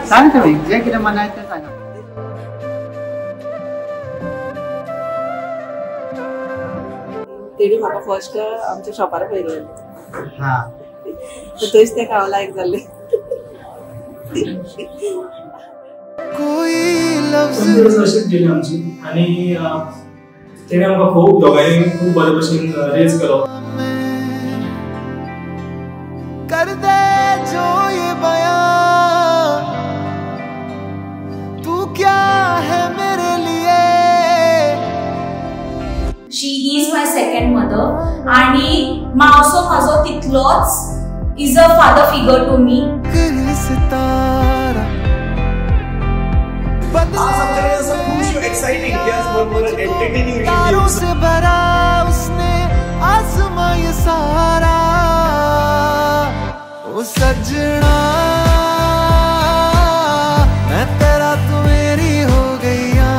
सांग तुम्ही जे कितें मनाय तें सांगा. तेणी म्हाका फर्स्ट आमच्या शॉपार पळयलें. हां. थंयच तेका हांव लायक जाल्लें. अशीच गेली आमची आनी तेणे आमकां खूब दोगांयनी खूब बरे भशेन रेज केलो. कर दे जो ये बयां तू क्या है मेरे लिए. She is my second mother आणि मावसो माझो तितलोच is a father figure to me. से भरा उसने आसमां सारा ओ सजना मैं तेरा तू मेरी हो गईया.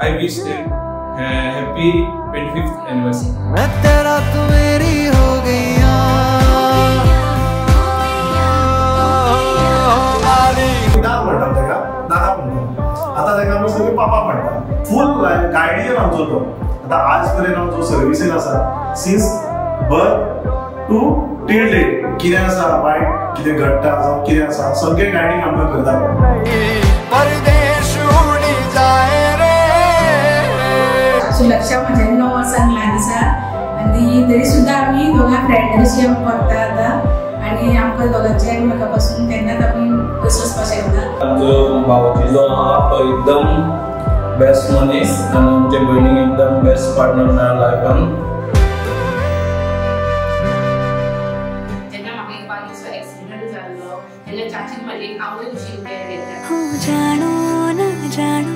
I wish them happy 25th anniversary. मैं तेरा तू मेरी हो गईया. आता ताका आमी सगळे पापा म्हणटा. फूल गायडीयन आमचो तो. आता आज पर्यंत हांव जो सर्विसीन आसा since birth to till date कितें आसा वायट कितें घडटा जावं कितें आसा सगळें गायडींग आमकां करता. परदेश उडी जाय रे. सुलक्षा म्हज्या 9 वर्सांक ल्हान आसा आनी तरी सुद्दां आमी दोगां फ्रेंड अशी करता आतां आनी आमकां दोगांच्या एकामेका पासून केन्नाच आमी पयस वचपाक शकना. आमचो भावजीलो तो एकदम बेस्ट मनीस आनी आमचे भयणीक एकदम बेस्ट पार्टनर मेळ्ळा लायफान. जेन्ना म्हाका एक बारीकसो एक्सिडेंट जाल्लो तेन्ना चाचीन म्हाजी एक आवय कशी केअर घेतली. जाणू ना जाणू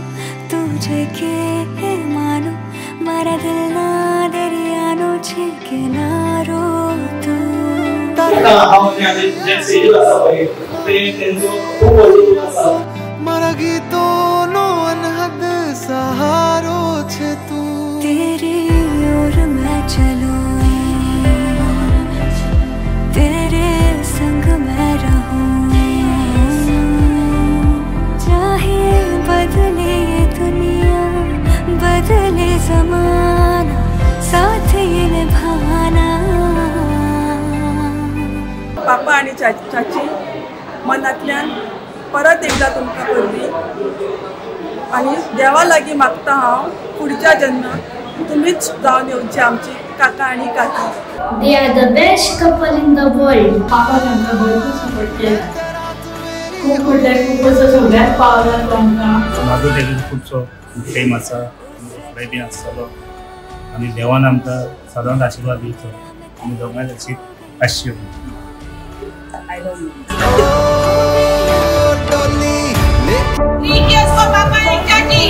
तुझे के मानू मारा दिल ना दरियानो छे किनारो तू. मारा गीतोनो अनहद सहारो छे तू. तेरी ओर मैं चलूं तेरे संग मैं रहूं. चाहे बदले ये दुनिया बदले ज़माना साथ ये निभाना. पापा आणि चाची मनांतल्यान परत एकदा तुमकां करली आनी देवा लागीं मागता हांव फुडच्या जन्माक तुमीच जावन येवची आमची काका आनी काकी. They are the best couple in the world. पापा आमकां भरपूर सपोर्ट केला. खूब म्हटल्यार खूब असो सगळ्यात पावला तो आमकां. म्हाजो तेजेर खुबसो प्रेम आसा फुडें बी आसतलो आनी देवान आमकां सदांच आशिर्वाद दिवचो आमी दोगांय अशीच आसच्यो. I love you. डोली 3 years for Papa and Chachi.